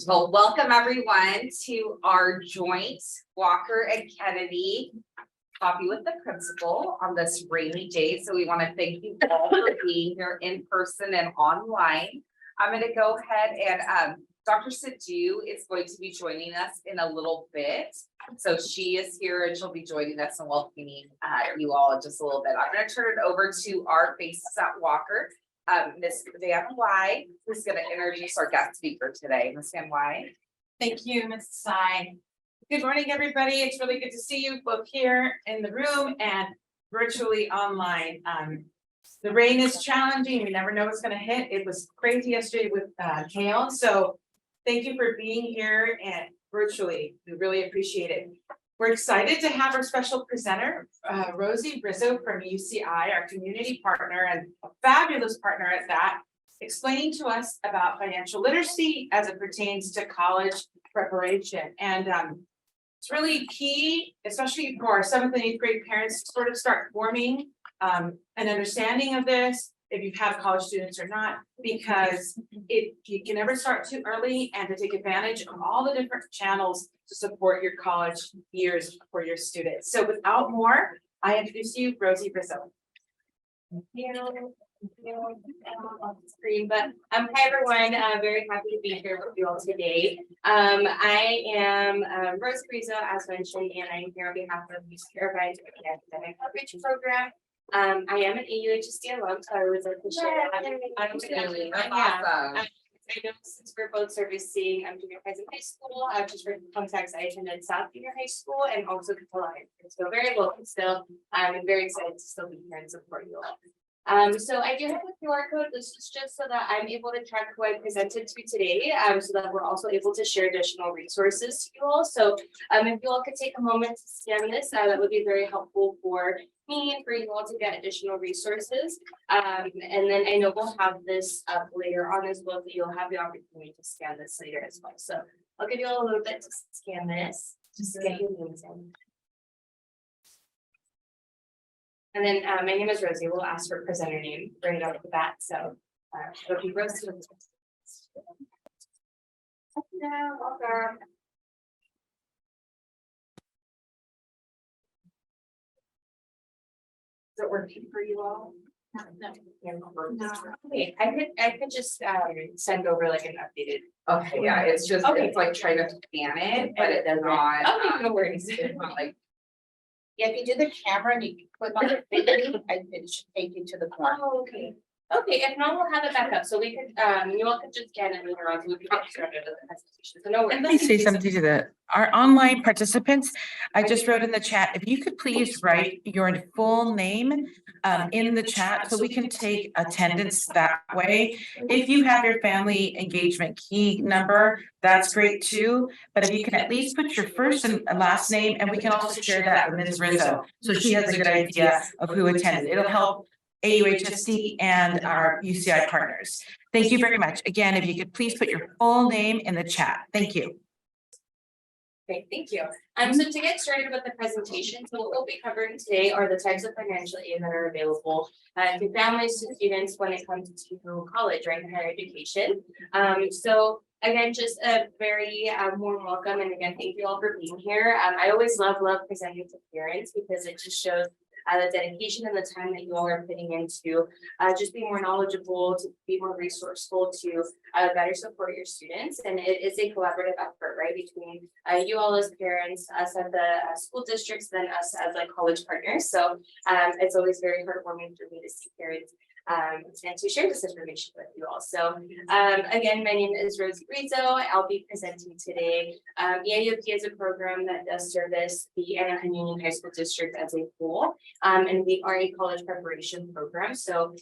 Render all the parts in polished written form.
Well, welcome everyone to our joint Walker and Kennedy coffee with the principal on this rainy day. So we want to thank you all for being here in person and online. I'm going to go ahead and Dr. Sidhu is going to be joining us in a little bit. So she is here and she'll be joining us and welcoming you all in just a little bit. I'm going to turn it over to our Faces at Walker. Miss Van Y, who's going to introduce our guest speaker today. Miss Van Y. Thank you, Ms. Sasai. Good morning, everybody. It's really good to see you both here in the room and virtually online. The rain is challenging. We never know what's going to hit. It was crazy yesterday with hail. So thank you for being here and virtually. We really appreciate it. We're excited to have our special presenter, Rosy Rizo from UCI, our community partner and a fabulous partner at that, explaining to us about financial literacy as it pertains to college preparation. And it's really key, especially for our 7th and 8th grade parents, to sort of start forming an understanding of this, if you have college students or not, because you can never start too early and to take advantage of all the different channels to support your college years for your students. So without more, I introduce you, Rosy Rizo. Thank you. Screen, but hi everyone. Very happy to be here with you all today. I am Rosy Rizo, as mentioned, and I'm here on behalf of the Certified Academic Outreach Program. I am an AUHSD alum, so I would like to share that. Awesome. I know since we're both servicing junior highs and high school, just for context, I attended South Junior High School and also Alliance. So very local still. I'm very excited to still be here and support you all. So I do have a QR code. This is just so that I'm able to track who I presented to today, so that we're also able to share additional resources to you all. So if you all could take a moment to scan this, that would be very helpful for me and for you all to get additional resources. And then I know we'll have this up later on as well, but you'll have the opportunity to scan this later as well. So I'll give you all a little bit to scan this, just to get your names in. And then my name is Rosy. We'll ask for presenter name right off the bat. So it'll be Rosy. Welcome. Is it working for you all? No. Okay, I could just send over like an updated. Okay, yeah, it's just it's like trying to scan it, but it does not. Okay, no worries. It's not like. Yeah, if you do the camera and you click on the video, it should take you to the corner. Oh, okay. Okay, if not, we'll have it back up. So we could, you all could just scan it later on, so we could get started with the presentation. So no worries. Let me say something to our online participants. I just wrote in the chat, if you could please write your full name in the chat so we can take attendance that way. If you have your family engagement key number, that's great too. But if you can at least put your first and last name, and we can also share that with Ms. Rizo, so she has a good idea of who attended. It'll help AUHSD and our UCI partners. Thank you very much. Again, if you could please put your full name in the chat. Thank you. Great, thank you. So to get started with the presentation, so what we'll be covering today are the types of financial aid that are available to families, to students when it comes to college, right, and higher education. So again, just a very warm welcome, and again, thank you all for being here. I always love presenting to parents because it just shows the dedication and the time that you all are putting into just being more knowledgeable, to be more resourceful, to better support your students. And it is a collaborative effort, right, between you all as parents, us at the school districts, then us as like college partners. So it's always very heartwarming for me to see parents and to share this information with you all. So again, my name is Rosy Rizo. I'll be presenting today. EIOP is a program that does service the Anaheim Union High School District as a whole, and we are a college preparation program. So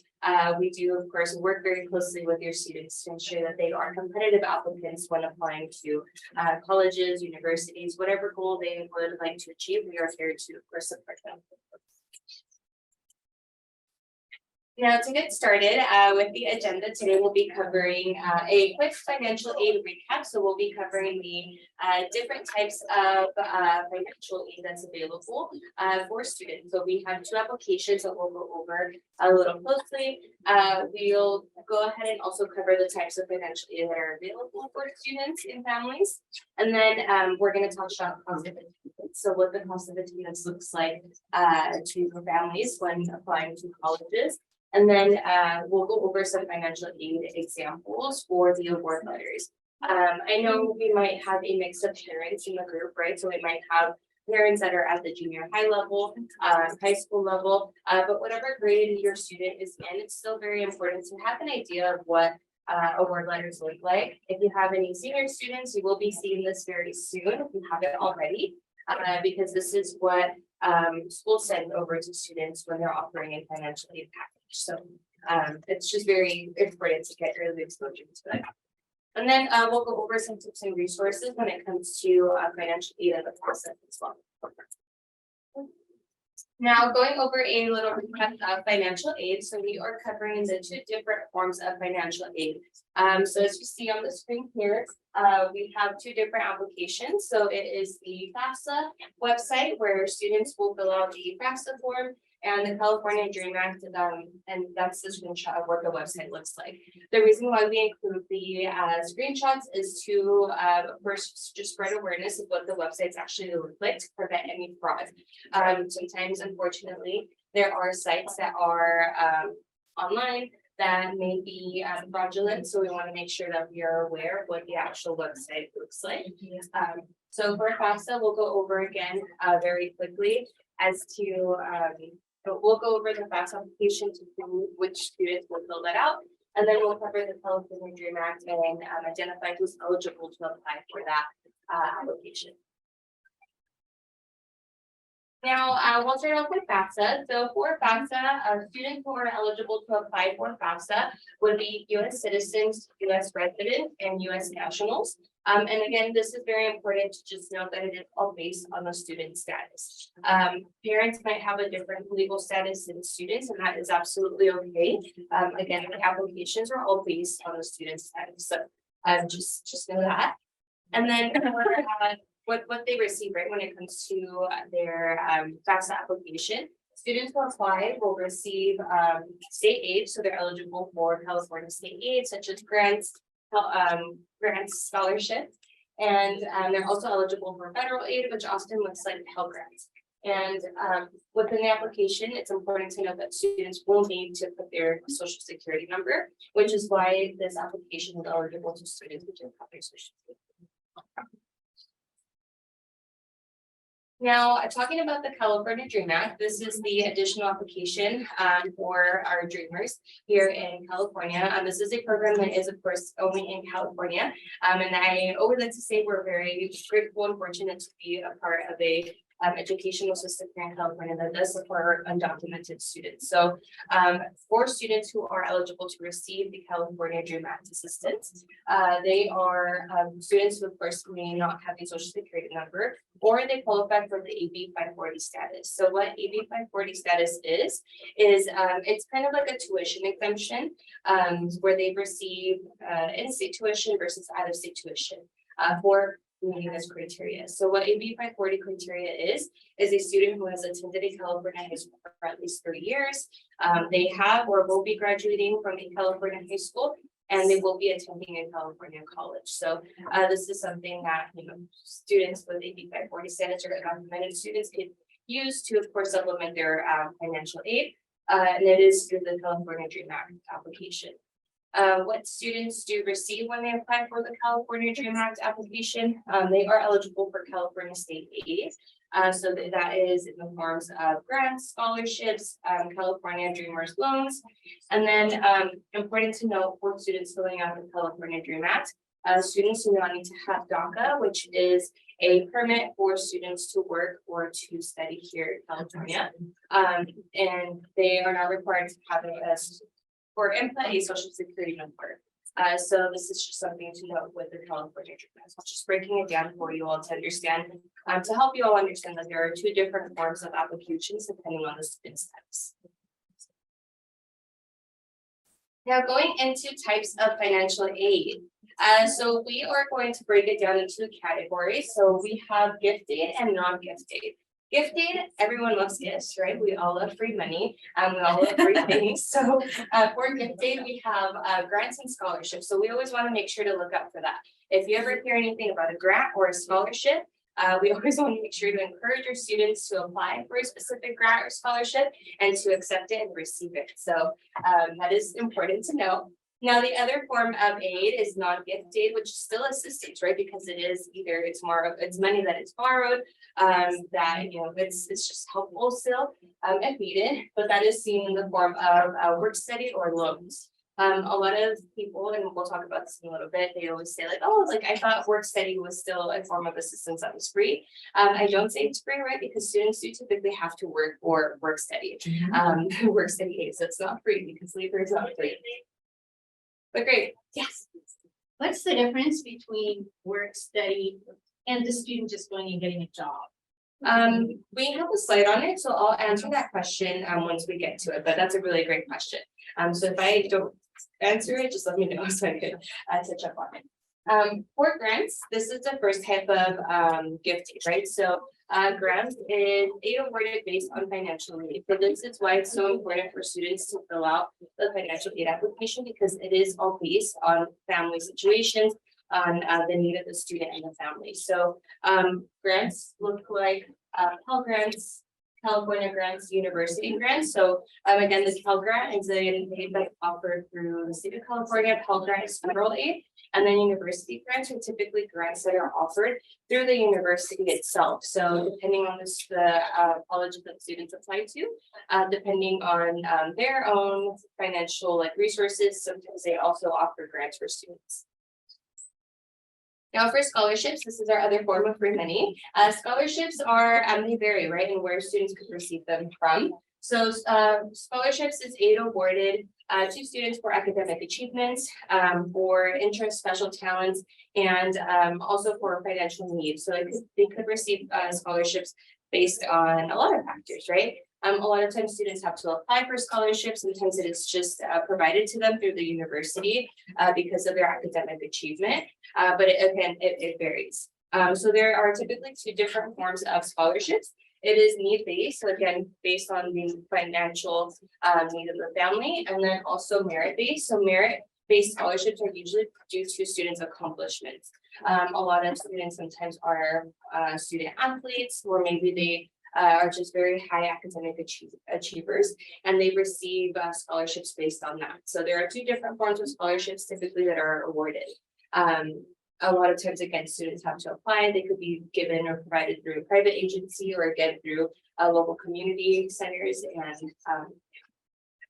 we do, of course, work very closely with your students to ensure that they are competitive applicants when applying to colleges, universities, whatever goal they would like to achieve. We are here to, of course, support them. Now, to get started with the agenda, today we'll be covering a quick financial aid recap. So we'll be covering the different types of financial aid that's available for students. So we have two applications that we'll go over a little closely. We'll go ahead and also cover the types of financial aid that are available for students and families. And then we're going to touch on cost of attendance. So what the cost of attendance looks like to families when applying to colleges. And then we'll go over some financial aid examples for the award letters. I know we might have a mix of parents in the group, right? So we might have parents that are at the junior high level, high school level, but whatever grade your student is in, it's still very important to have an idea of what award letters look like. If you have any senior students, you will be seeing this very soon if you haven't already, because this is what schools send over to students when they're offering a financial aid package. So it's just very important to get early exposure to that. And then we'll go over some tips and resources when it comes to financial aid and the process as well. Now, going over a little recap of financial aid. So we are covering the two different forms of financial aid. So as you see on the screen here, we have two different applications. So it is the FAFSA website where students will fill out the FAFSA form, and the California Dream Act, and that's the screenshot of what the website looks like. The reason why we include the screenshots is to first just spread awareness of what the websites actually look like to prevent any fraud. Sometimes, unfortunately, there are sites that are online that may be fraudulent, so we want to make sure that we are aware of what the actual website looks like. So for FAFSA, we'll go over again very quickly as to but we'll go over the FAFSA application to see which students will fill that out. And then we'll cover the California Dream Act and identify who's eligible to apply for that application. Now, we'll start off with FAFSA. So for FAFSA, students who are eligible to apply for FAFSA would be U.S. citizens, U.S. residents, and U.S. nationals. And again, this is very important to just note that it is all based on the student status. Parents might have a different legal status than students, and that is absolutely okay. Again, the applications are all based on the student status. So just know that. And then what they receive, right, when it comes to their FAFSA application, students who apply will receive state aid, so they're eligible for California state aid, such as grants, scholarships, and they're also eligible for federal aid, which often looks like Pell Grants. And within the application, it's important to note that students will need to put their social security number, which is why this application is eligible to students who do have their social security. Now, talking about the California Dream Act, this is the additional application for our dreamers here in California. This is a program that is, of course, only in California. And I always like to say we're very grateful and fortunate to be a part of a educational system here in California that does support undocumented students. So for students who are eligible to receive the California Dream Act assistance, they are students who, of course, may not have a social security number, or they qualify for the AB 540 status. So what AB 540 status is it's kind of like a tuition exemption where they receive in-state tuition versus out-of-state tuition for meeting this criteria. So what AB 540 criteria is a student who has attended a California high school for at least 3 years. They have or will be graduating from a California high school, and they will be attending a California college. So this is something that students with AB 540 status or undocumented students can use to, of course, supplement their financial aid. And it is through the California Dream Act application. What students do receive when they apply for the California Dream Act application, they are eligible for California state aid. So that is in the forms of grants, scholarships, California Dreamers loans. And then important to note for students filling out the California Dream Act, students do not need to have DACA, which is a permit for students to work or to study here in California. And they are not required to have or input a social security number. So this is just something to note with the California Dream Act. So just breaking it down for you all to understand, to help you all understand that there are two different forms of applications depending on the student status. Now going into types of financial aid. So we are going to break it down into categories. So we have gift aid and non-gift aid. Gift aid, everyone loves gifts, right? We all love free money, we all love free things. So for gift aid, we have grants and scholarships. So we always want to make sure to look out for that. If you ever hear anything about a grant or a scholarship, we always want to make sure to encourage your students to apply for a specific grant or scholarship and to accept it and receive it. So that is important to know. Now, the other form of aid is non-gift aid, which is still assistance, right? Because it is either it's money that is borrowed, that it's just helpful still if needed, but that is seen in the form of work study or loans. A lot of people, and we'll talk about this in a little bit, they always say like, oh, like I thought work study was still a form of assistance that was free. I don't say it's free, right? Because students do typically have to work for work study. Work study aid, so it's not free because labor is not free. But great, yes. What's the difference between work study and the student just going and getting a job? We have a slide on it, so I'll answer that question once we get to it, but that's a really great question. So if I don't answer it, just let me know so I could touch up on it. For grants, this is the first type of gift aid, right? So grants is aid awarded based on financial need. So this is why it's so important for students to fill out the financial aid application, because it is all based on family situations, on the need of the student and the family. So grants look like Pell Grants, California grants, university grants. So again, the Pell Grant is an aid that's offered through the state of California. Pell Grant is federal aid, and then university grants are typically grants that are offered through the university itself. So depending on the college that students apply to, depending on their own financial resources, sometimes they also offer grants for students. Now for scholarships, this is our other form of free money. Scholarships are, they vary, right, and where students could receive them from. So scholarships is aid awarded to students for academic achievements, for interest, special talents, and also for financial needs. So they could receive scholarships based on a lot of factors, right? A lot of times students have to apply for scholarships. Sometimes it is just provided to them through the university because of their academic achievement. But it varies. So there are typically two different forms of scholarships. It is need-based, so again, based on the financial need of the family, and then also merit-based. So merit-based scholarships are usually due to students' accomplishments. A lot of students sometimes are student athletes, or maybe they are just very high academic achievers, and they receive scholarships based on that. So there are two different forms of scholarships typically that are awarded. A lot of times, again, students have to apply. They could be given or provided through a private agency, or again through local community centers.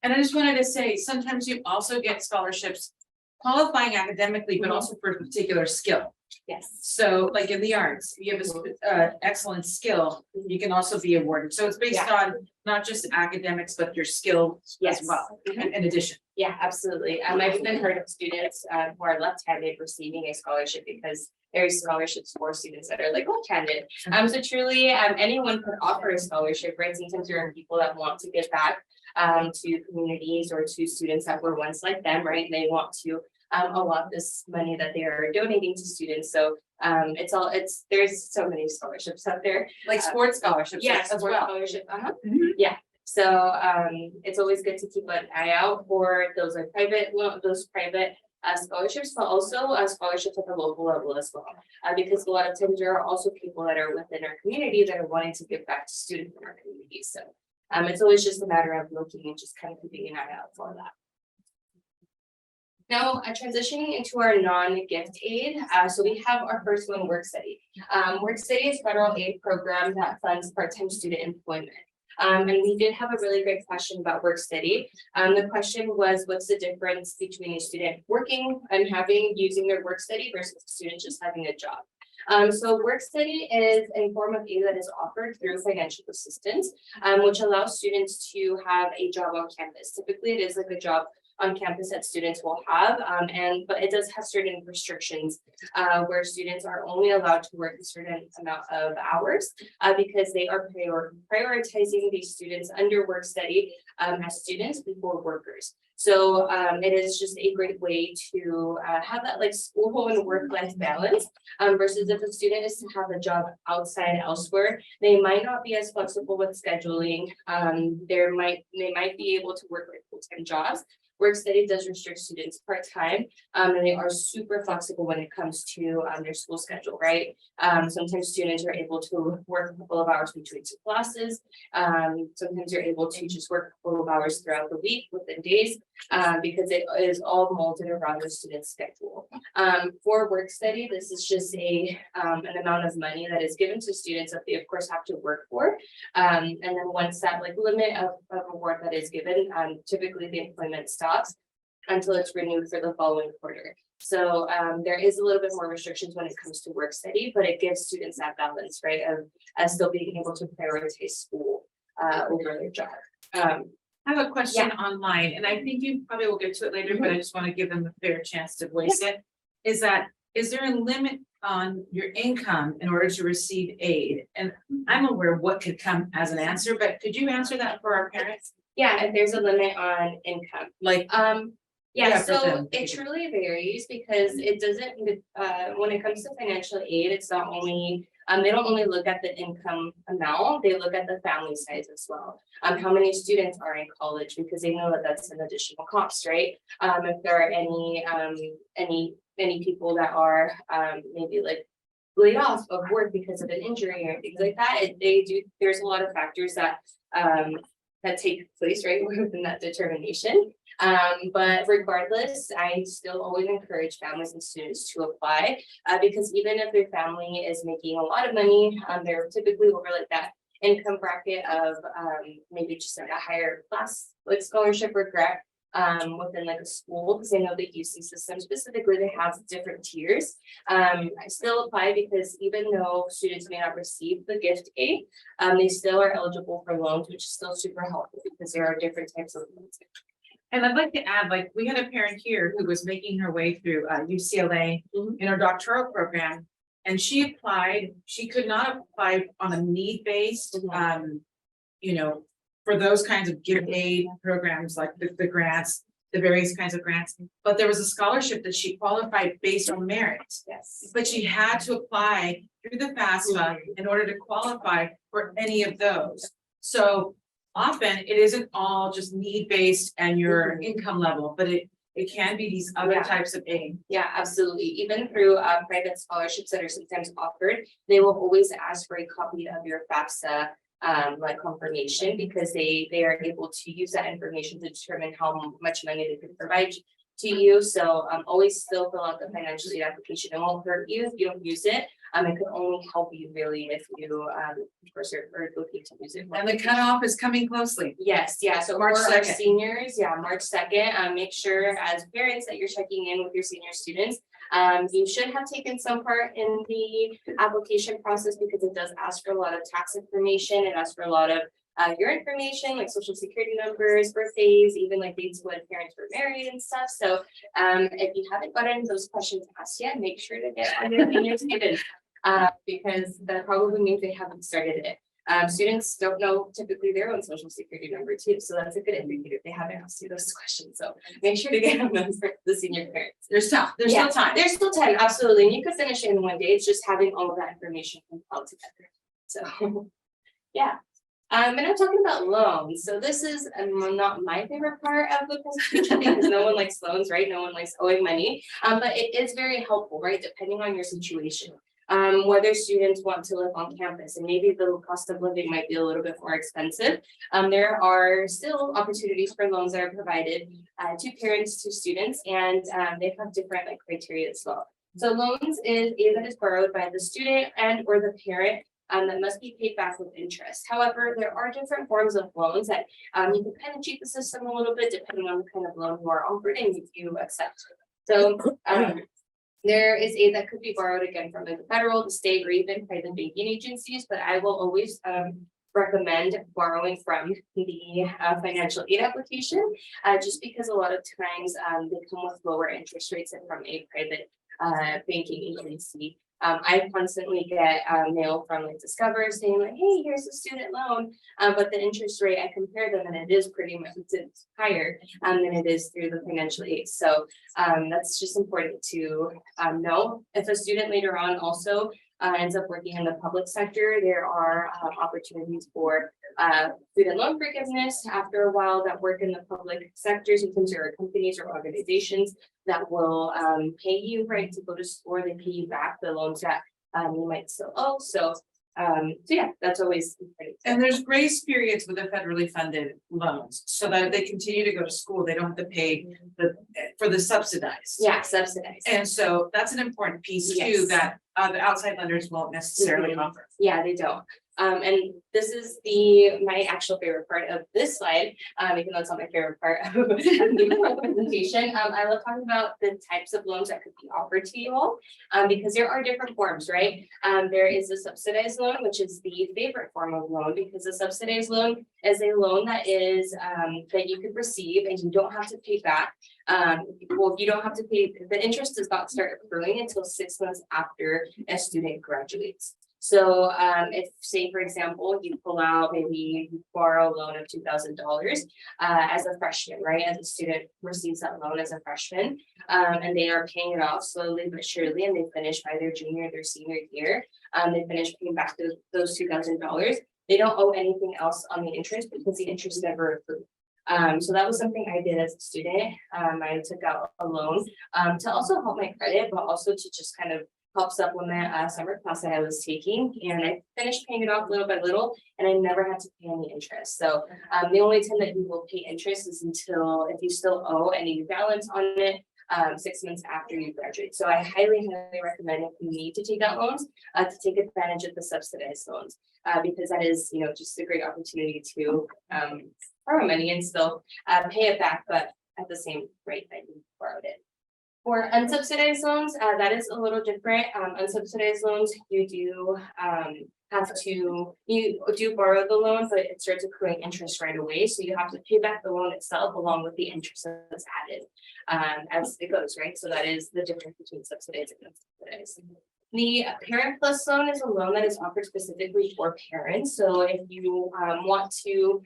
And I just wanted to say, sometimes you also get scholarships qualifying academically, but also for a particular skill. Yes. So like in the arts, you have an excellent skill, you can also be awarded. So it's based on not just academics, but your skill as well, in addition. Yeah, absolutely. I've even heard of students who are left-handed receiving a scholarship because there is scholarships for students that are left-handed. So truly, anyone could offer a scholarship, right? Sometimes there are people that want to give back to communities or to students that were once like them, right? They want to allot this money that they are donating to students. So there's so many scholarships out there. Like sports scholarships. Yes, as well. scholarship. Yeah. So it's always good to keep an eye out for those private scholarships, but also scholarships at the local level as well. Because a lot of times there are also people that are within our community that are wanting to give back to students in our community. So it's always just a matter of looking and just kind of keeping an eye out for that. Now, transitioning into our non-gift aid, so we have our first one, work study. Work study is a federal aid program that funds part-time student employment. And we did have a really great question about work study. The question was, what's the difference between a student working and using their work study versus a student just having a job? So work study is a form of aid that is offered through financial assistance, which allows students to have a job on campus. Typically, it is like a job on campus that students will have, but it does have certain restrictions where students are only allowed to work a certain amount of hours because they are prioritizing these students under work study as students before workers. So it is just a great way to have that like school and work-life balance versus if a student is to have a job outside elsewhere, they might not be as flexible with scheduling. They might be able to work like full-time jobs. Work study does restrict students part-time, and they are super flexible when it comes to their school schedule, right? Sometimes students are able to work a couple of hours between two classes. Sometimes you're able to just work a couple of hours throughout the week within days, because it is all molded around the student's schedule. For work study, this is just an amount of money that is given to students that they of course have to work for. And then once that like limit of award that is given, typically the employment stops until it's renewed for the following quarter. So there is a little bit more restrictions when it comes to work study, but it gives students that balance, right, of still being able to prioritize school over their job. I have a question online, and I think you probably will get to it later, but I just want to give them a fair chance to voice it. Is there a limit on your income in order to receive aid? And I'm aware of what could come as an answer, but could you answer that for our parents? Yeah, if there's a limit on income. Like, Yeah, Yeah, for so them. it truly varies because it doesn't, when it comes to financial aid, it's not only, they don't only look at the income amount, they look at the family size as well. How many students are in college, because they know that that's an additional cost, right? If there are any people that are, maybe like laid off of work because of an injury or things like that, there's a lot of factors that take place, right, within that determination. But regardless, I still always encourage families and students to apply, because even if their family is making a lot of money, they're typically over like that income bracket of maybe just like a higher class, like scholarship or grant within like a school, because I know the UC system specifically, they have different tiers. I still apply because even though students may not receive the gift aid, they still are eligible for loans, which is still super helpful because there are different types of loans. and I'd like to add, like, we had a parent here who was making her way through UCLA in her doctoral program. And she applied, she could not apply on a need-based, for those kinds of give aid programs, like the grants, the various kinds of grants. But there was a scholarship that she qualified based on merit. Yes. But she had to apply through the FAFSA in order to qualify for any of those. So often it isn't all just need-based and your income level, but it can be these other types of aid. Yeah, absolutely. Even through private scholarships that are sometimes offered, they will always ask for a copy of your FAFSA like confirmation, because they are able to use that information to determine how much money they can provide to you. So always still fill out the financial aid application. It won't hurt you if you don't use it. It can only help you really if you of course are looking to use it. And the cutoff is coming closely. Yes, yeah, so March for our 2nd. seniors, March 2nd, make sure as parents that you're checking in with your senior students. You should have taken some part in the application process because it does ask for a lot of tax information. It asks for a lot of your information, like social security numbers, birthdays, even like dates when parents were married and stuff. So if you haven't gotten those questions asked yet, make sure to get on your senior students, because that probably means they haven't started it. Students don't know typically their own social security number too, so that's a good indicator if they haven't asked you those questions. So make sure to get them for the senior parents. There's still time. There's still time, absolutely, and you could finish it in one day. It's just having all of that information compiled together. So yeah. And I'm talking about loans. So this is not my favorite part of the presentation because no one likes loans, right? No one likes owing money, but it is very helpful, right? Depending on your situation. Whether students want to live on campus and maybe the cost of living might be a little bit more expensive. There are still opportunities for loans that are provided to parents, to students, and they have different like criteria as well. So loans is aid that is borrowed by the student and or the parent that must be paid back with interest. However, there are different forms of loans that you can kind of cheat the system a little bit depending on the kind of loan you are offered and if you accept. So there is aid that could be borrowed again from the federal, the state, or even private banking agencies, but I will always recommend borrowing from the financial aid application, just because a lot of times they come with lower interest rates than from a private banking agency. I constantly get mail from like Discover saying like, hey, here's a student loan. But the interest rate, I compare them and it is pretty much it's higher than it is through the financial aid. So that's just important to know. If a student later on also ends up working in the public sector, there are opportunities for student loan forgiveness after a while that work in the public sector. Sometimes there are companies or organizations that will pay you, right, to go to school, or they pay you back the loans that you might still owe. So yeah, that's always important. And there's grace periods with the federally funded loans, so that if they continue to go to school, they don't have to pay for the subsidized. Yeah, subsidized. And so that's an important piece too, Yes. that the outside lenders won't necessarily Mhm. offer. Yeah, they don't. And this is my actual favorite part of this slide, even though it's not my favorite part of the presentation. I love talking about the types of loans that could be offered to you all, because there are different forms, right? There is a subsidized loan, which is the favorite form of loan, because a subsidized loan is a loan that is that you could receive and you don't have to pay back. Well, you don't have to pay, the interest does not start accruing until 6 months after a student graduates. So if, say, for example, you pull out, maybe you borrow a loan of $2,000 as a freshman, right? As a student receives that loan as a freshman, and they are paying it off slowly but surely, and they finish by their junior or their senior year. They finish paying back those $2,000. They don't owe anything else on the interest because the interest never accrued. So that was something I did as a student. I took out a loan to also help my credit, but also to just kind of help supplement a summer class that I was taking. And I finished paying it off little by little, and I never had to pay any interest. So the only time that you will pay interest is until if you still owe any balance on it 6 months after you graduate. So I highly recommend, if you need to take out loans, to take advantage of the subsidized loans, because that is, you know, just a great opportunity to borrow money and still pay it back, but at the same rate that you borrowed it. For unsubsidized loans, that is a little different. Unsubsidized loans, you do borrow the loan, but it starts accruing interest right away. So you have to pay back the loan itself along with the interest that's added as it goes, right? So that is the difference between subsidized and unsubsidized. The Parent Plus loan is a loan that is offered specifically for parents. So if you want to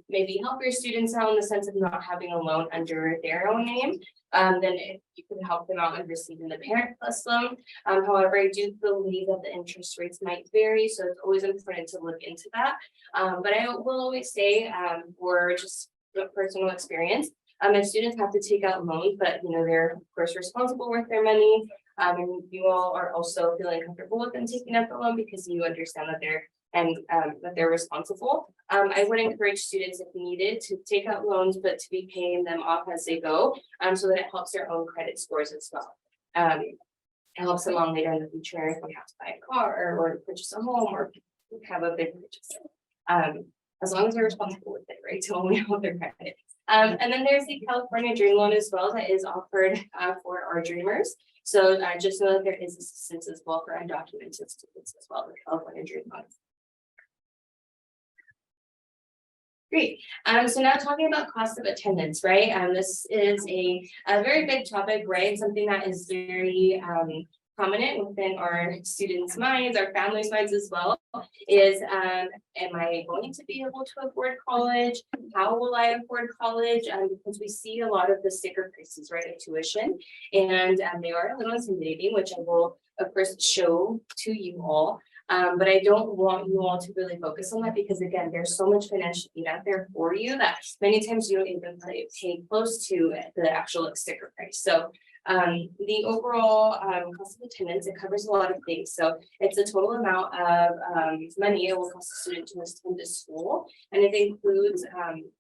maybe help your students out in the sense of not having a loan under their own name, then you can help them out in receiving the Parent Plus loan. However, I do believe that the interest rates might vary, so it's always important to look into that. But I will always say, for just personal experience, my students have to take out loans, but you know, they're of course responsible with their money. And you all are also feeling comfortable with them taking out the loan because you understand that they're responsible. I would encourage students, if needed, to take out loans, but to be paying them off as they go, so that it helps their own credit scores as well. It helps them on later in the future if we have to buy a car or purchase a home or have a big purchase. As long as they're responsible with it, right? To only hold their credit. And then there's the California Dream Loan as well that is offered for our dreamers. So just know that there is assistance as well for undocumented students as well, the California Dream Loan. Great. So now talking about cost of attendance, right? This is a very big topic, right? Something that is very prominent within our students' minds, our families' minds as well, is am I going to be able to afford college? How will I afford college? Because we see a lot of the sticker prices, right, of tuition, and they are a little intimidating, which I will of course show to you all. But I don't want you all to really focus on that because again, there's so much financial aid out there for you that many times you don't even pay close to the actual sticker price. So the overall cost of attendance, it covers a lot of things. So it's a total amount of money it will cost a student to attend to school, and it includes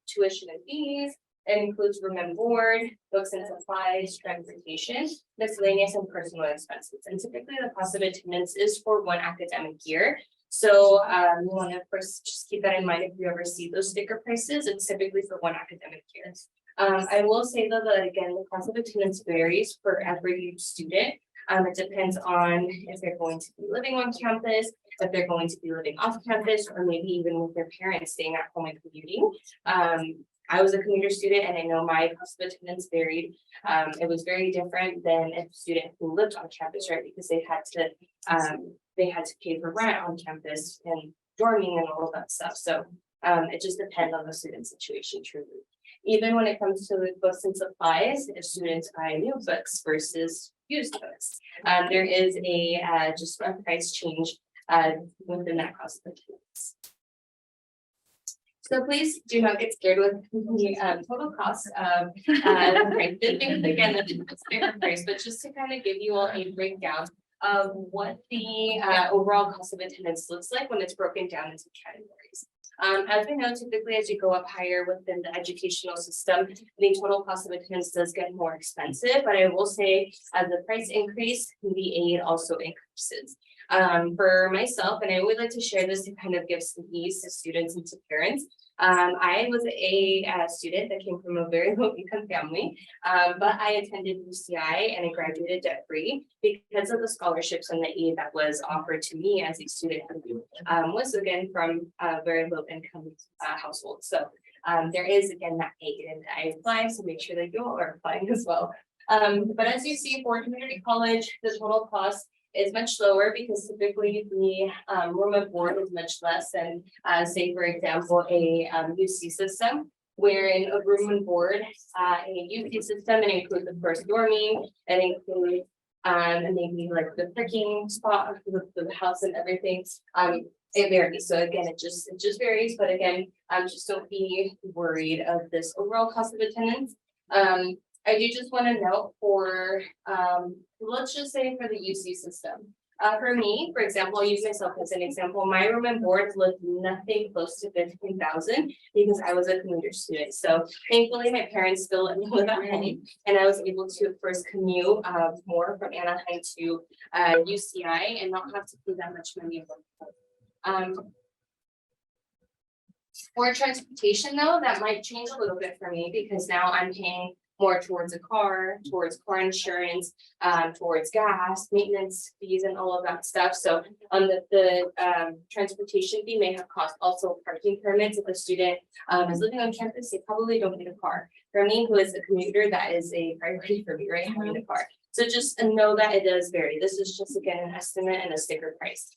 tuition and fees. It includes room and board, books and supplies, transportation, miscellaneous and personal expenses. And typically the cost of attendance is for one academic year. So you want to of course just keep that in mind if you ever see those sticker prices. It's typically for one academic year. I will say though that again, the cost of attendance varies for every student. It depends on if they're going to be living on campus, if they're going to be living off campus, or maybe even with their parents staying at home and commuting. I was a commuter student and I know my cost of attendance varied. It was very different than a student who lived on campus, right? Because they had to pay for rent on campus and dorming and all of that stuff. So it just depends on the student situation truly. Even when it comes to the books and supplies, if students buy new books versus used books, there is just a price change within that cost of attendance. So please do not get scared with the total cost of right, again, the bigger price, but just to kind of give you all a breakdown of what the overall cost of attendance looks like when it's broken down into categories. As we know, typically as you go up higher within the educational system, the total cost of attendance does get more expensive, but I will say as the price increase, the aid also increases. For myself, and I would like to share this to kind of give some ease to students and to parents. I was a student that came from a very low income family, but I attended UCI and I graduated debt free because of the scholarships and the aid that was offered to me as a student who was again from a very low income household. So there is again that aid, and I apply, so make sure that you all are applying as well. But as you see for community college, the total cost is much lower because typically the room and board is much less than say, for example, a UC system, wherein a room and board, a UC system, it includes of course dorming, it includes and maybe like the parking spot of the house and everything. It varies. So again, it just varies, but again, just don't be worried of this overall cost of attendance. I do just want to note for, let's just say for the UC system. For me, for example, I'll use myself as an example. My room and board was nothing close to 15,000 because I was a commuter student. So thankfully, my parents still let me live at home, and I was able to, of course, commute more from Anaheim to UCI and not have to pay that much money. For transportation, though, that might change a little bit for me because now I'm paying more towards a car, towards car insurance, towards gas, maintenance fees, and all of that stuff. So the transportation fee may have cost also parking permits. If a student is living on campus, they probably don't need a car. For me, who is a commuter, that is a priority for me, right? Having a car. So just know that it does vary. This is just again an estimate and a sticker price,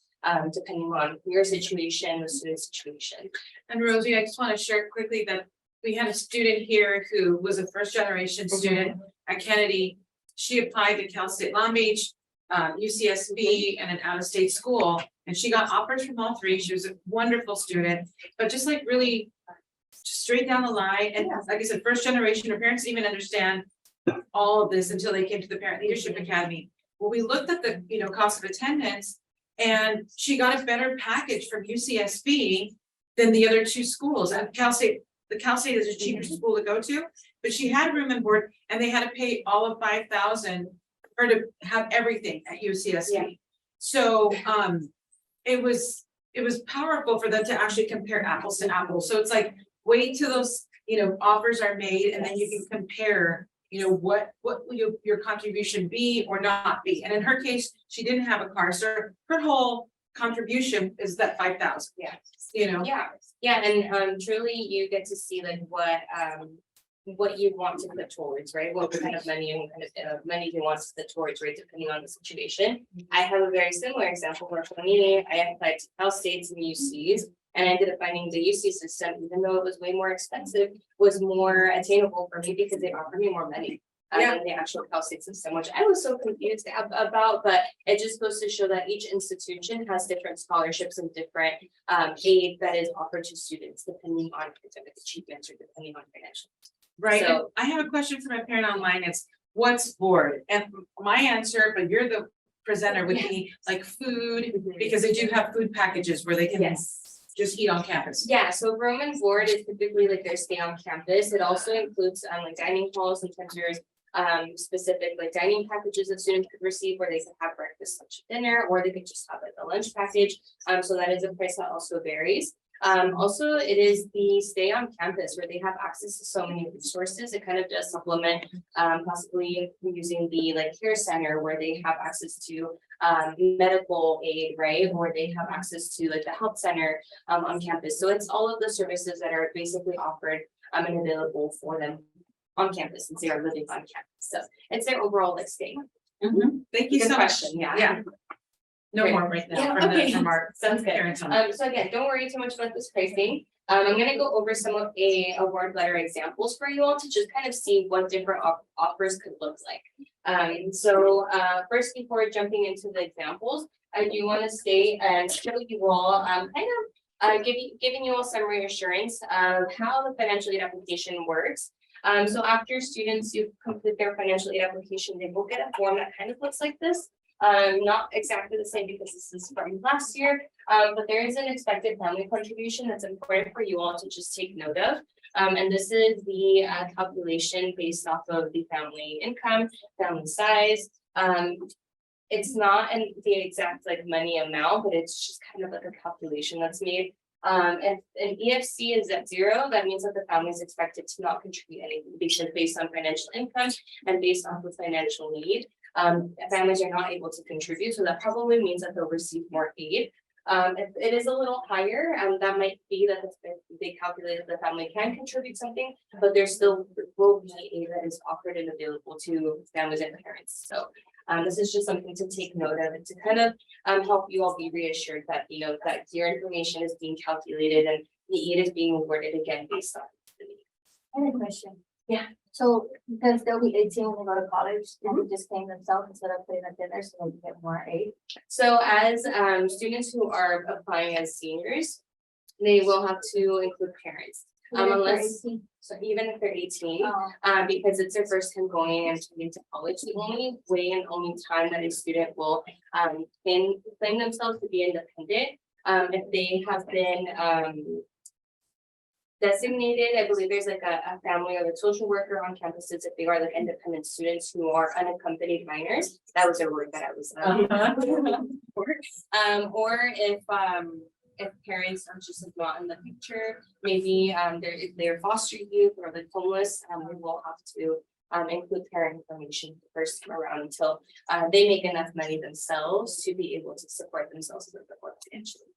depending on your situation, the student's situation. And Rosie, I just want to share quickly that we had a student here who was a first generation student at Kennedy. She applied to Cal State Long Beach, UCSB, and an out-of-state school, and she got offers from all three. She was a wonderful student, but just like really straight down the line. And like I said, first generation, her parents didn't even understand all of this until they came to the Parent Leadership Academy. Well, we looked at the cost of attendance, and she got a better package from UCSB than the other two schools. At Cal State, the Cal State is a cheaper school to go to, but she had room and board, and they had to pay all of $5,000 for her to have everything at UCSB. Yeah. So it was powerful for them to actually compare apples to apples. So it's like wait till those offers are made, and then you can compare what will your contribution be or not be. And in her case, she didn't have a car, so her whole contribution is that 5,000. Yeah. Yeah, and truly you get to see like what you want to put towards, right? What kind of money and what kind of money you want to put towards, right? Depending on the situation. I have a very similar example where for me, I applied to Cal States and UCs, and I ended up finding the UC system, even though it was way more expensive, was more attainable for me because they offered me more money. Than the actual Cal State system, which I was so confused about, but it just goes to show that each institution has different scholarships and different aid that is offered to students depending on academic achievements or depending on financial. Right. So I have a question from a parent online. It's what's board? And my answer, but you're the presenter, would be like food, because they do have food packages where they can just eat on campus. Yeah, so room and board is typically like their stay on campus. It also includes like dining halls. Sometimes there's specific like dining packages that students could receive where they could have breakfast, lunch, dinner, or they could just have like a lunch package. So that is a price that also varies. Also, it is the stay on campus where they have access to so many resources. It kind of does supplement possibly using the like care center where they have access to medical aid, right? Or they have access to like the health center on campus. So it's all of the services that are basically offered and available for them on campus since they are living on campus. So it's their overall like stay. Thank you Good so much. question, yeah. No Great. more right now Yeah, from okay. from our Sounds good. parents on. So again, don't worry too much about this pricing. I'm gonna go over some of award letter examples for you all to just kind of see what different offers could look like. First, before jumping into the examples, I do want to stay and show you all giving you all some reassurance of how the financial aid application works. So after students who complete their financial aid application, they will get a form that kind of looks like this. Not exactly the same because this is from last year, but there is an expected family contribution that's important for you all to just take note of. And this is the calculation based off of the family income, family size. It's not the exact like money amount, but it's just kind of like a calculation that's made. And EFC is at 0. That means that the family is expected to not contribute anything because based on financial income and based off of financial need. Families are not able to contribute, so that probably means that they'll receive more aid. If it is a little higher, that might be that they calculated the family can contribute something, but there still will be aid that is offered and available to families and parents. So this is just something to take note of and to kind of help you all be reassured that that your information is being calculated and the aid is being awarded again based on the need. I have a question. Yeah. So because they'll be 18 when they go to college, and they just claim themselves instead of putting a dinner, so they get more aid. So as students who are applying as seniors, they will have to include parents. Unless, so even if they're 18, Oh, because it's their first time going and turning to college, the only way and only time that a student will claim themselves to be independent, if they have been designated, I believe there's like a family or a social worker on campuses if they are like independent students who are unaccompanied minors. That was a word that I was or if parents are just not in the picture, maybe if they're foster youth or like homeless, we will have to include parent information the first time around until they make enough money themselves to be able to support themselves a little bit more financially.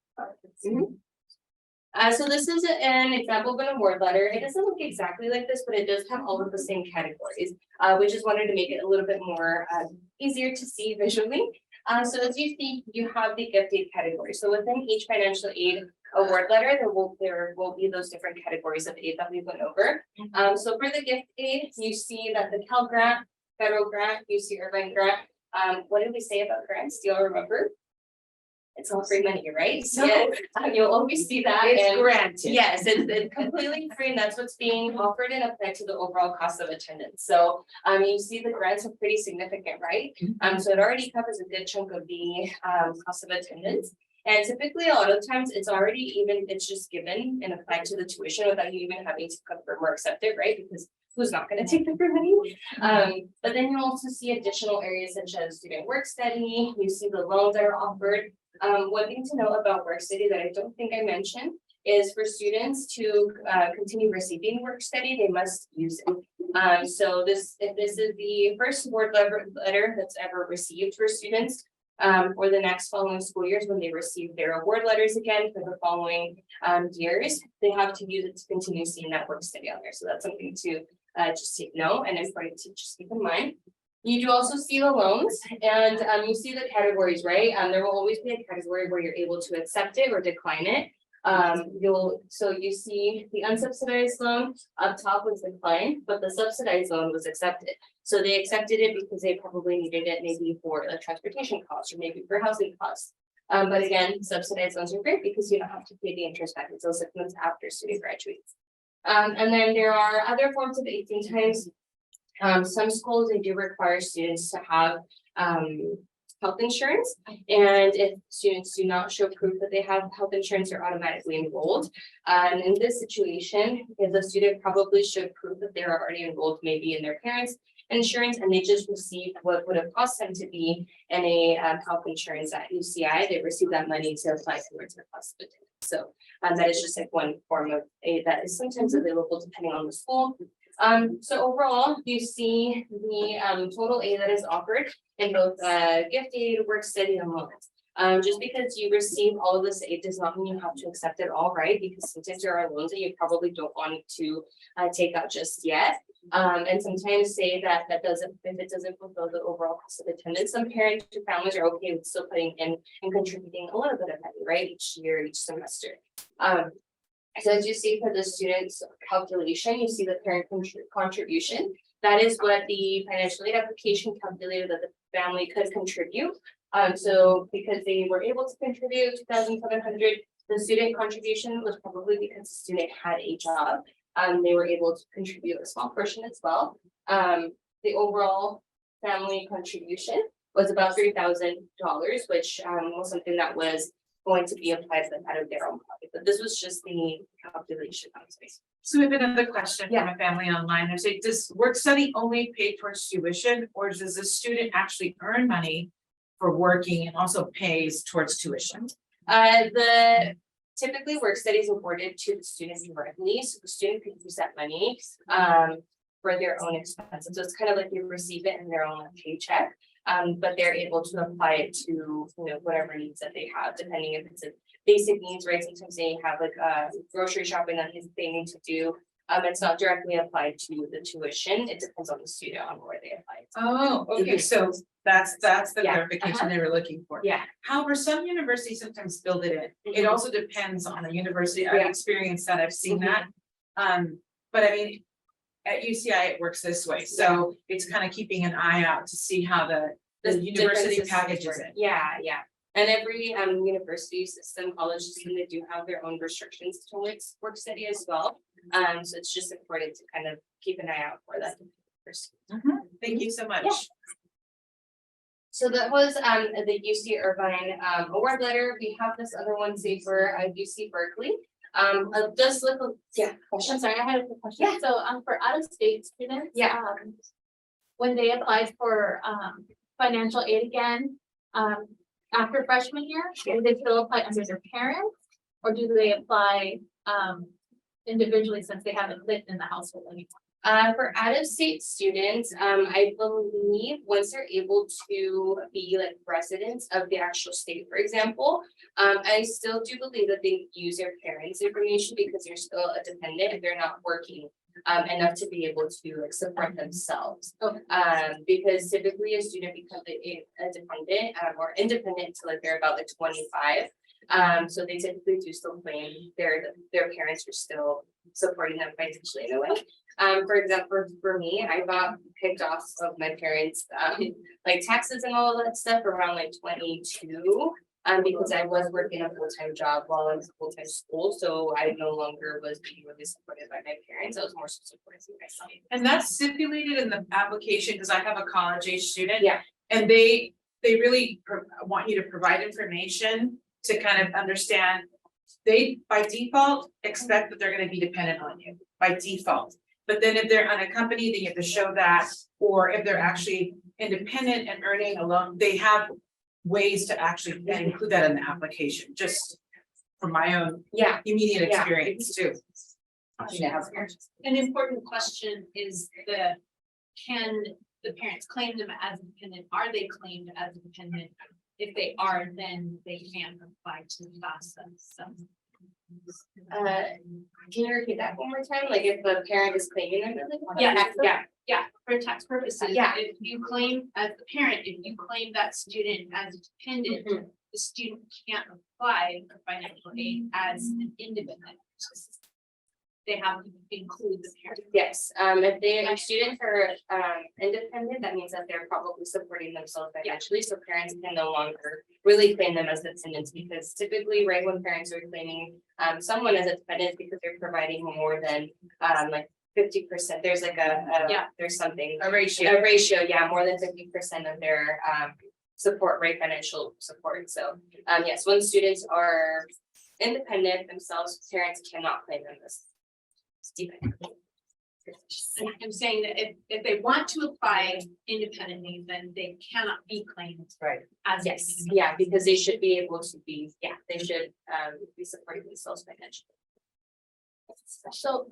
So this is an example of an award letter. It doesn't look exactly like this, but it does have all of the same categories. We just wanted to make it a little bit more easier to see visually. So as you see, you have the gift aid category. So within each financial aid award letter, there will be those different categories of aid that we went over. So for the gift aid, you see that the Cal grant, federal grant, UC Irvine grant. What did we say about grants? Do you all remember? It's all free money, right? So you'll always see that. It's granted. Yes, it's completely free, and that's what's being offered and applied to the overall cost of attendance. So you see the grants are pretty significant, right? So it already covers a good chunk of the cost of attendance. And typically, a lot of times, it's just given and applied to the tuition without you even having to confirm or accept it, right? Because who's not going to take the free money? But then you also see additional areas such as student work study. You see the loans that are offered. One thing to know about work study that I don't think I mentioned is for students to continue receiving work study, they must use it. So if this is the first award letter that's ever received for students for the next following school years when they receive their award letters again for the following years, they have to use it to continue seeing that work study on there. So that's something to just take note and important to just keep in mind. You do also see the loans and you see the categories, right? There will always be a category where you're able to accept it or decline it. So you see the unsubsidized loan up top was declined, but the subsidized loan was accepted. So they accepted it because they probably needed it maybe for a transportation cost or maybe for housing costs. But again, subsidized loans are great because you don't have to pay the interest back until 6 months after student graduates. And then there are other forms of 18 times. Some schools, they do require students to have health insurance. And if students do not show proof that they have health insurance, they're automatically enrolled. And in this situation, if the student probably showed proof that they're already enrolled, maybe in their parents' insurance, and they just received what would have cost them to be in a health insurance at UCI, they receive that money to apply towards their cost of attendance. So that is just like one form of aid that is sometimes available depending on the school. So overall, you see the total aid that is offered in both gift aid, work study, and loans. Just because you receive all of this aid does not mean you have to accept it all, right? Because sometimes there are loans that you probably don't want to take out just yet. And sometimes say that if it doesn't fulfill the overall cost of attendance, some parents or families are okay with still putting in and contributing a little bit of money, right? Each year, each semester. So as you see for the students calculation, you see the parent contribution. That is what the financial aid application calculated that the family could contribute. So because they were able to contribute 2,700, the student contribution was probably because the student had a job. They were able to contribute a small portion as well. The overall family contribution was about $3,000, which was something that was going to be applied out of their own pocket, but this was just the calculation. So we have another question from a family online. They say, does work study only pay towards tuition, or does the student actually earn money for working and also pays towards tuition? The typically work study is awarded to the student directly, so the student can use that money for their own expenses. So it's kind of like they receive it in their own paycheck. But they're able to apply it to, whatever needs that they have, depending if it's a basic needs, right? Sometimes they have like grocery shopping that they need to do. It's not directly applied to the tuition. It depends on the student on where they apply it. Oh, okay, so that's the Yeah, clarification they were looking for. Yeah. However, some universities sometimes build it in. It Mhm. also depends on the university. I've Yeah. experienced that, I've seen that. But I mean, at UCI, it works this way, so it's kind of keeping an eye out to see how the university differences packages work. it. Yeah, yeah. And every university system, college system, they do have their own restrictions towards work study as well. So it's just important to kind of keep an eye out for that. Thank you so much. Yeah. So that was the UC Irvine award letter. We have this other one, say for UC Berkeley. Does look, yeah, question, sorry, I had a quick question. Yeah, so for out of state students. Yeah. When they apply for financial aid again, after freshman year, do they still apply under their parents? Or do they apply individually since they haven't lived in the household anymore? For out-of-state students, I believe once they're able to be like residents of the actual state, for example, I still do believe that they use their parents' information because they're still a dependent if they're not working enough to be able to like support themselves. Okay. Because typically a student becomes a dependent or independent until like they're about like 25. So they typically do still claim their parents are still supporting them financially in a way. For example, for me, I got kicked off of my parents, like taxes and all of that stuff around like 22. Because I was working a full-time job while I was in full-time school, so I no longer was being really supported by my parents. I was more so supported by myself. And that's stipulated in the application, because I have a college age student. Yeah. And they really want you to provide information to kind of understand. They by default expect that they're gonna be dependent on you by default. But then if they're unaccompanied, then you have to show that, or if they're actually independent and earning alone, they have ways to actually include that in the application, just from my own immediate Yeah. experience too. An important question is can the parents claim them as dependent? Are they claimed as dependent? If they are, then they can apply to the FAFSA. So. Can you repeat that one more time? Like if the parent is claiming them, really? Yeah, for tax purposes. Yeah. If you claim as the parent, if you claim that student as a dependent, Mhm. the student can't apply for financial aid as an independent. They have to include the parent. Yes, if they students are independent, that means that they're probably supporting themselves financially, so parents can no longer really claim them as dependents, because typically, right, when parents are claiming someone as a dependent because they're providing more than like 50%, there's like there's something. A ratio. A ratio, yeah, more than 50% of their support, right, financial support, so yes, when students are independent themselves, parents cannot claim them as dependent. And I'm saying that if they want to apply independently, then they cannot be claimed. Right. As. Yes, yeah, because they should be able to be, they should be supporting themselves financially. So,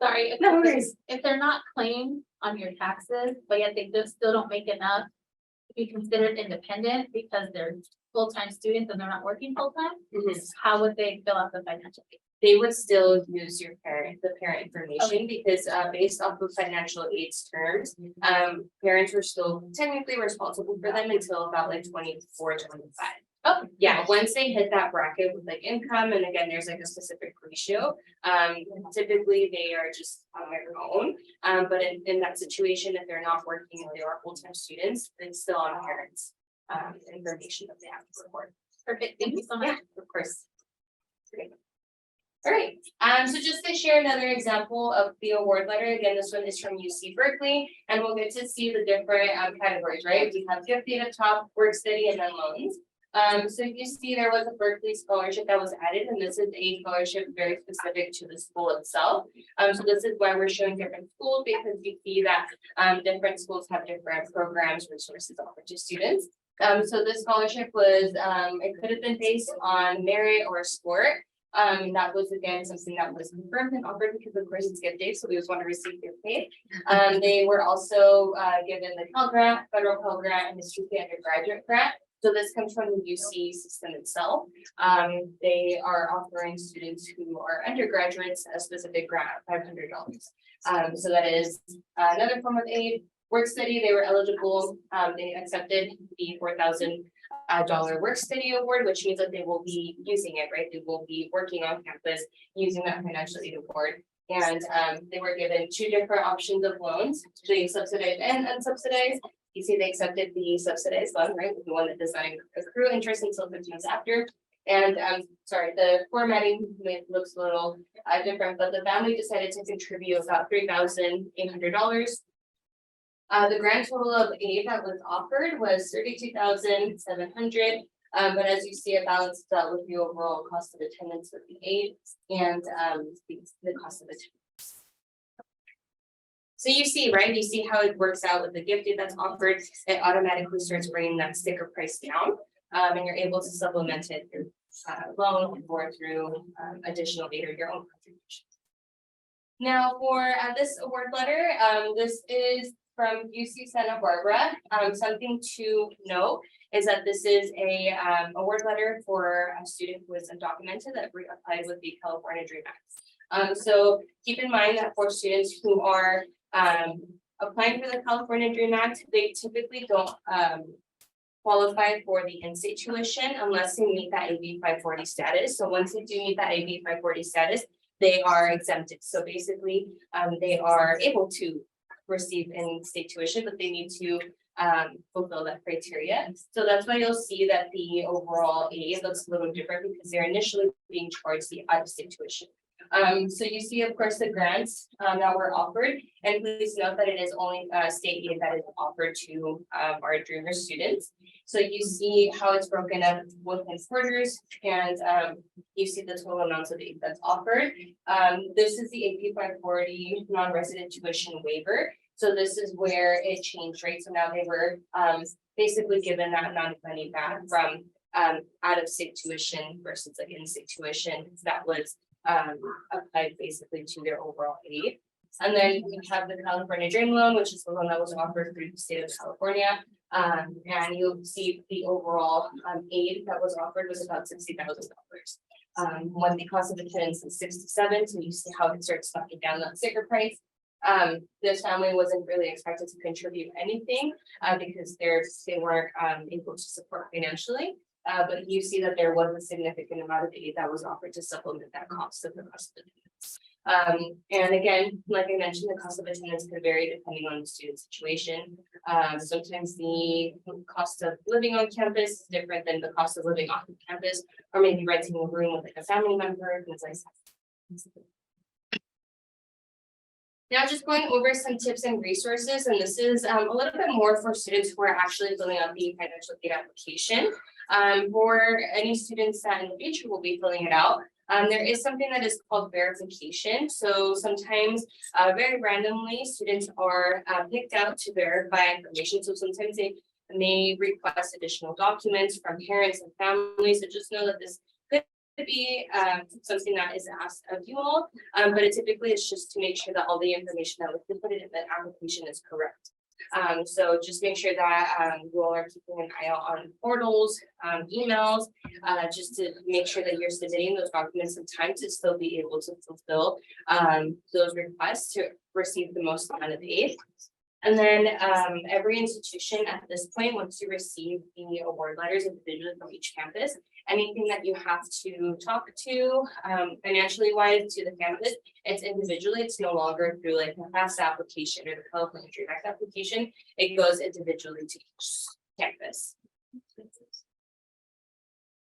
sorry, No worries. if they're not claimed on your taxes, but yet they still don't make enough to be considered independent because they're full-time students and they're not working full-time, Mhm. how would they fill out the financial aid? They would still use the parent information, because based off of financial aid's terms, parents were still technically responsible for them until about like 24, 25. Oh, Yeah, once they hit that bracket with like income, and again, there's like a specific ratio, typically they are just on their own. But in that situation, if they're not working, if they are full-time students, it's still on parents, information that they have to report. perfect. Thank you so much. Yeah, of course. Great. All right, so just to share another example of the award letter, again, this one is from UC Berkeley, and we'll get to see the different categories, right? We have gift aid at top, work study, and then loans. So you see there was a Berkeley scholarship that was added, and this is a scholarship very specific to the school itself. So this is why we're showing different schools, because you see that different schools have different programs, resources offered to students. So this scholarship was, it could have been based on merit or sport. That was again something that was confirmed and offered, because of course it's gift day, so we just want to receive gift aid. They were also given the Pell Grant, federal Pell Grant, and the Strictly Undergraduate Grant. So this comes from the UC system itself. They are offering students who are undergraduates a specific grant of $500. So that is another form of aid. Work study, they were eligible. They accepted the $4,000 work study award, which means that they will be using it, right? They will be working on campus using that financial aid award. And they were given two different options of loans, being subsidized and unsubsidized. You see, they accepted the subsidized loan, right? The one that does not accrue interest until 15 months after. And sorry, the formatting looks a little different, but the family decided to contribute about $3,800. The grand total of aid that was offered was $32,700. But as you see, it balances out with the overall cost of attendance with the aid and the cost of attendance. So you see, right? You see how it works out with the gift aid that's offered. It automatically starts bringing that sticker price down, and you're able to supplement it through loan or through additional aid or your own contribution. Now for this award letter, this is from UC Santa Barbara. Something to note is that this is a award letter for a student who is undocumented that applied with the California Dream Act. So keep in mind that for students who are applying for the California Dream Act, they typically don't qualify for the in-state tuition unless they meet that AB 540 status. So once they do meet that AB 540 status, they are exempted. So basically, they are able to receive in-state tuition, but they need to fulfill that criteria. So that's why you'll see that the overall aid looks a little different, because they're initially being charged the out-of-state tuition. So you see, of course, the grants that were offered, and please note that it is only state aid that is offered to our Dreamer students. So you see how it's broken up within quarters, and you see the total amounts of aid that's offered. This is the AP 540 non-resident tuition waiver. So this is where it changed, right? So now they were basically given that amount of money back from out of state tuition versus like in-state tuition that was applied basically to their overall aid. And then we have the California Dream Loan, which is the loan that was offered through the state of California. And you'll see the overall aid that was offered was about $60,000. When the cost of attendance is 67, so you see how it starts knocking down that sticker price. This family wasn't really expected to contribute anything because they weren't able to support financially. But you see that there was a significant amount of aid that was offered to supplement that cost of the cost of attendance. And again, like I mentioned, the cost of attendance could vary depending on the student situation. Sometimes the cost of living on campus is different than the cost of living off of campus, or maybe renting a room with like a family member, things like that. Now just going over some tips and resources, and this is a little bit more for students who are actually filling out the financial aid application. For any students that in the future will be filling it out, there is something that is called verification. So sometimes very randomly students are picked out to verify information. So sometimes they may request additional documents from parents and families. So just know that this could be something that is asked of you all, but it typically is just to make sure that all the information that was inputted in the application is correct. So just make sure that you all are keeping an eye out on portals, emails, just to make sure that you're submitting those documents in time to still be able to fulfill those requests to receive the most amount of aid. And then every institution at this point, once you receive the award letters individually from each campus, anything that you have to talk to financially wise to the campus, it's individually, it's no longer through like the FAFSA application or the California Direct application, it goes individually to each campus.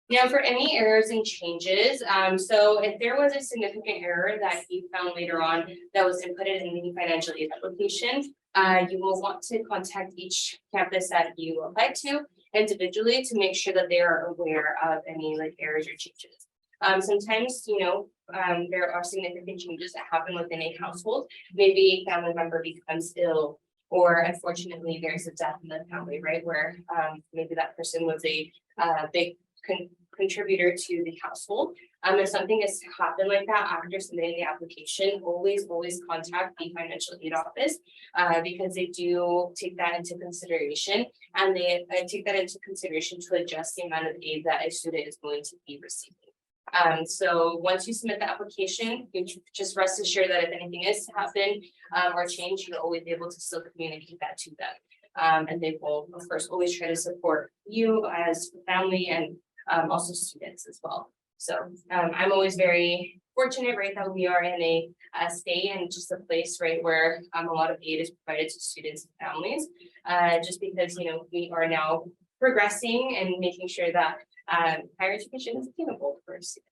Now, for any errors and changes, so if there was a significant error that you found later on that was inputted in the financial aid application, you will want to contact each campus that you applied to individually to make sure that they are aware of any like errors or changes. Sometimes, you know, there are significant changes that happen within a household. Maybe a family member becomes ill, or unfortunately, there's a death in the family, right? Where maybe that person was a big contributor to the household. If something has happened like that after submitting the application, always contact the financial aid office because they do take that into consideration, and they take that into consideration to adjust the amount of aid that a student is going to be receiving. So once you submit the application, you just rest assured that if anything is to happen or change, you're always able to still communicate that to them. And they will, of course, always try to support you as family and also students as well. So I'm always very fortunate, right, that we are in a state and just a place, right, where a lot of aid is provided to students and families, just because, you know, we are now progressing and making sure that higher education is attainable for students.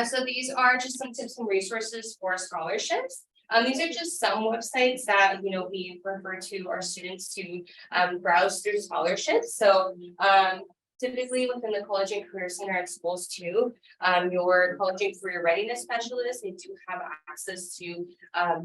So these are just some tips and resources for scholarships. These are just some websites that, you know, we refer to our students to browse through scholarships. So typically within the College and Career Center at schools too, your College and Career Readiness Specialists, they do have access to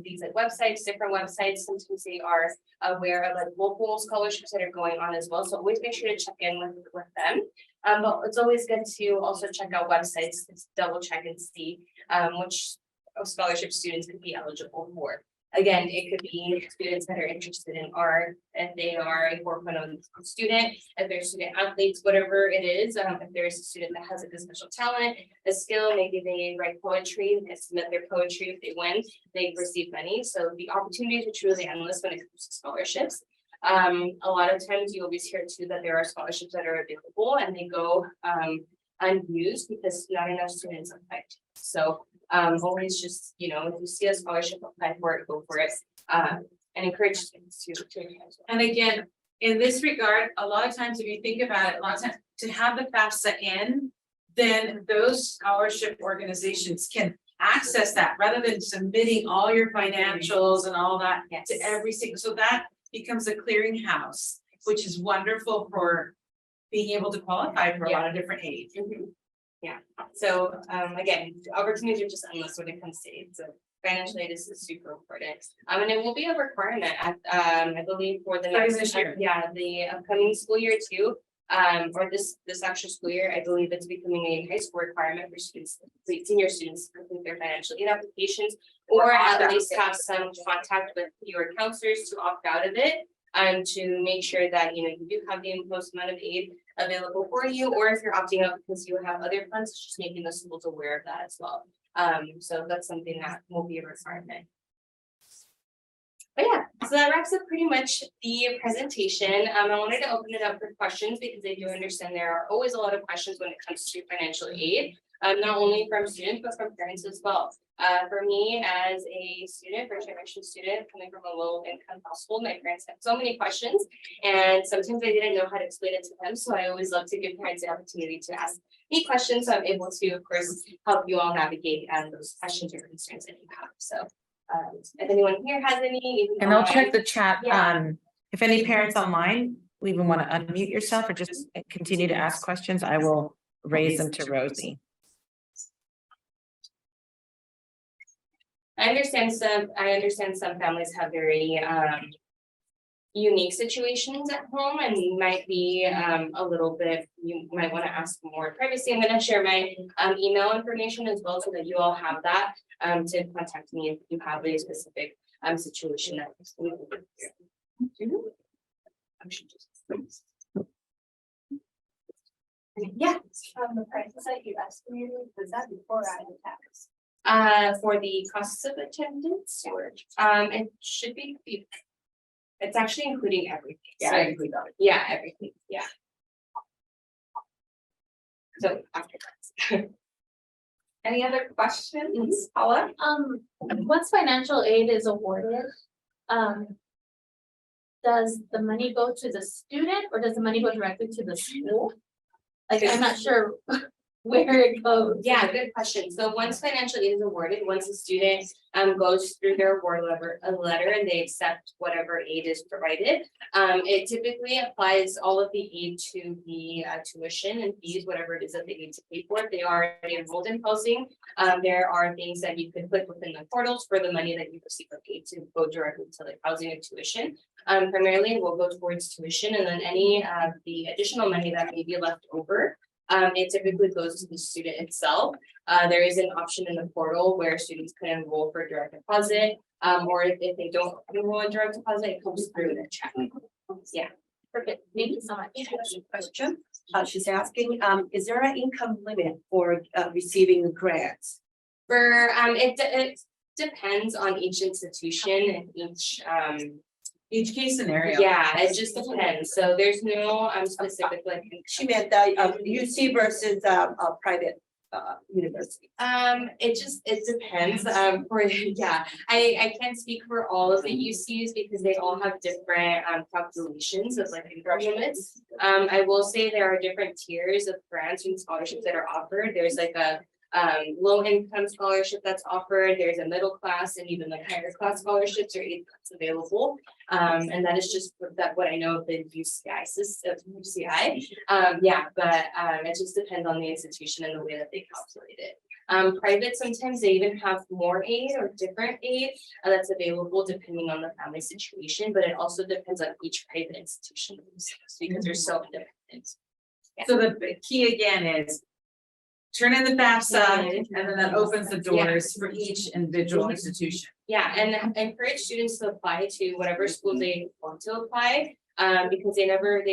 these like websites, different websites. Sometimes they are aware of like local scholarships that are going on as well. So always make sure to check in with them. But it's always good to also check out websites to double check and see which scholarship students could be eligible for. Again, it could be students that are interested in art, if they are a 4.0 student, if they're student athletes, whatever it is. If there's a student that has a special talent, a skill, maybe they write poetry, they submit their poetry. If they win, they receive money. So the opportunities are truly endless when it comes to scholarships. A lot of times you always hear too that there are scholarships that are available and they go unused because not enough students apply. So always just, you know, if you see a scholarship, apply for it, go for it, and encourage students to And again, in this regard, a lot of times, if you think about it, a lot of times to have the FAFSA in, then those scholarship organizations can access that rather than submitting all your financials and all that to every single, so that becomes a clearinghouse, which is wonderful for being able to qualify for a lot of different aid. Yeah, so again, opportunities are just endless when it comes to aid, so financial aid is super important. And it will be a requirement at I believe for the Starting next this year. yeah, the upcoming school year too. Or this actual school year, I believe it's becoming a high school requirement for students, senior students to complete their financial aid applications, or at least have some contact with your counselors to opt out of it. To make sure that, you know, you do have the most amount of aid available for you, or if you're opting out because you have other funds, just making the schools aware of that as well. So that's something that will be a requirement. But yeah, so that wraps up pretty much the presentation. I wanted to open it up for questions because I do understand there are always a lot of questions when it comes to financial aid, not only from students, but from parents as well. For me as a student, first generation student coming from a low income household, my parents had so many questions and sometimes I didn't know how to explain it to them. So I always love to give parents the opportunity to ask me questions. So I'm able to, of course, help you all navigate those questions or concerns that you have. So if anyone here has any. And I'll check the chat. Yeah. If any parents online, we even want to unmute yourself or just continue to ask questions, I will raise them to Rosy. I understand some families have very unique situations at home and might be a little bit, you might want to ask for more privacy. I'm going to share my email information as well so that you all have that to contact me if you have a specific situation that. Yeah, The prices that you estimated, was that before or after tax? for the costs of attendance, or, it should be. It's actually including everything. So, yeah, everything, yeah. So after that. Any other questions, Paula? Once financial aid is awarded, does the money go to the student or does the money go directly to the school? Like, I'm not sure where it goes. Yeah, good question. So once financial aid is awarded, once a student goes through their award letter and they accept whatever aid is provided. It typically applies all of the aid to the tuition and fees, whatever it is that they need to pay for. If they are already enrolled in housing, there are things that you can click within the portals for the money that you receive of aid to go directly to like housing and tuition. Primarily it will go towards tuition, and then any of the additional money that may be left over. It typically goes to the student itself. There is an option in the portal where students can enroll for direct deposit, or if they don't enroll in direct deposit, it comes through in a check. Yeah. Perfect, thank you so much. Question, she's asking, is there an income limit for receiving grants? For it depends on each institution and Each case scenario. yeah, it just depends. So there's no specific like. She meant UC versus private university. It depends, for, yeah, I can't speak for all of the UCs because they all have different calculations of like income limits. I will say there are different tiers of grants and scholarships that are offered. There's like a low income scholarship that's offered, there's a middle class and even like higher class scholarships or aid that's available. And that is just what I know of the UCI system, UCI. Yeah, but it just depends on the institution and the way that they calculate it. Private, sometimes they even have more aid or different aid that's available depending on the family situation, but it also depends on each private institution because they're so independent. So the key again is turn in the FAFSA and then that opens the doors for each individual institution. Yeah, and encourage students to apply to whatever school they want to apply. Because they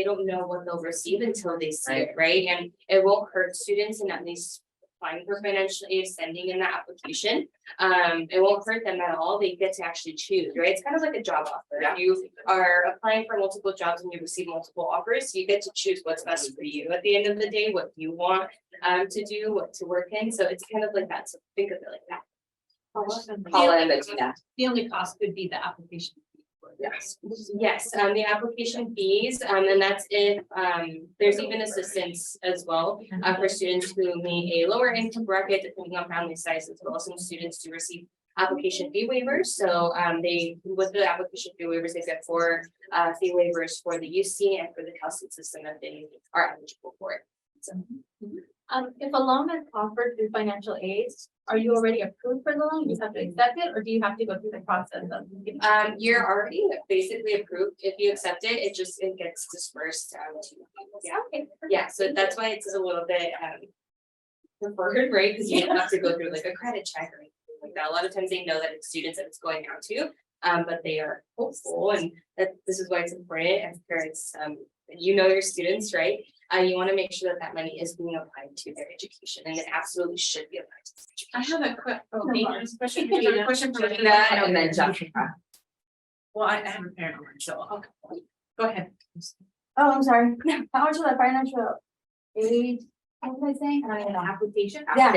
don't know what they'll receive until they see it, right? And it won't hurt students in at least applying for financial aid, sending in the application. It won't hurt them at all. They get to actually choose, right? It's kind of like a job offer. If you are applying for multiple jobs and you receive multiple offers, you get to choose what's best for you at the end of the day, what you want to do, what to work in. So it's kind of like that. So think of it like that. Paula and Bettina. The only cost could be the application. Yes. Yes, the application fees, and that's if, there's even assistance as well, for students who meet a lower income bracket depending on family size as well. Some students do receive application fee waivers, so, with the application fee waivers, they get 4 fee waivers for the UC and for the housing system that they are eligible for it. So. If a loan is offered through financial aid, are you already approved for the loan? You just have to accept it, or do you have to go through the process of? You're already basically approved. If you accept it, it gets dispersed to you. Yeah. Okay. Yeah, so that's why it's a little bit preferred, right? Because you don't have to go through like a credit check or anything like that. A lot of times they know that it's students that it's going out to, but they are hopeful, and that this is why it's important as parents. You know your students, right? You want to make sure that that money is being applied to their education, and it absolutely should be applied to their education. I have a quick, Question. question for Bettina and then Jessica. Well, I have a parent on, so I'll go ahead. Oh, I'm sorry. How much of the financial aid, what was I saying? Application? Yeah,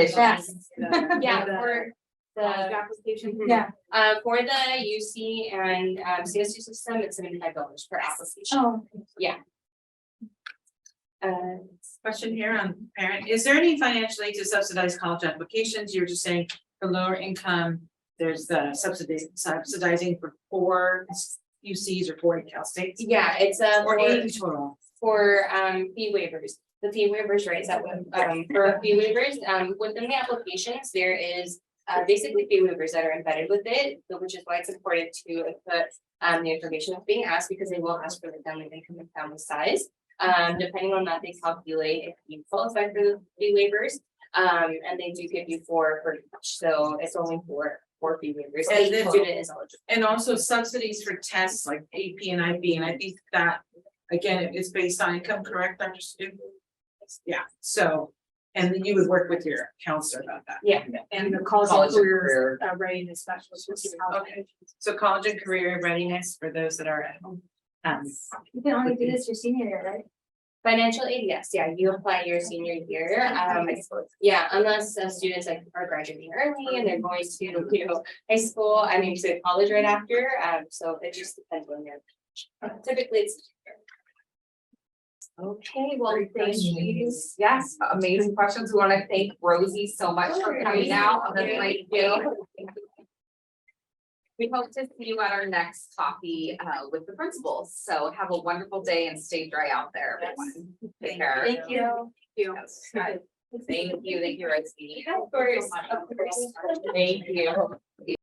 Yeah, for the application. Yeah. for the UC and CSU system, it's $75 per application. Oh. Yeah. Question here on parent, is there any financial aid to subsidize college applications? You were just saying for lower income, there's the subsidizing for 4 UCs or 4 Cal States. Yeah, it's Or 8 total. for fee waivers. The fee waivers, right, is that what, for fee waivers, within the applications, there is basically fee waivers that are embedded with it, so which is why it's important to input the information that's being asked, because they will ask for the family income and family size. Depending on that, they calculate if you qualify for the fee waivers, and they do give you 4 pretty much, so it's only 4 4 years, And each then- student is eligible. And also subsidies for tests like AP and IB, and I think that, again, is based on income, correct, Dr. Sidhu? Yeah, so, and then you would work with your counselor about that. Yeah. And the College and career. readiness specialist. Okay, so college and career readiness for those that are at home. You can only do this your senior year, right? Financial aid, yes, yeah, you apply your senior year, yeah, unless students like are graduating early and they're going to, high school, I mean, to college right after, so it just depends on your. Typically, it's. Okay, well, thank you. Yes, amazing questions. We want to thank Rosy so much for coming out on this night too. We hope to see you at our next coffee with the principals. So have a wonderful day and stay dry out there, everyone. Take care. Thank you. Yes. Thank you, Rosie. Of course. Thank you.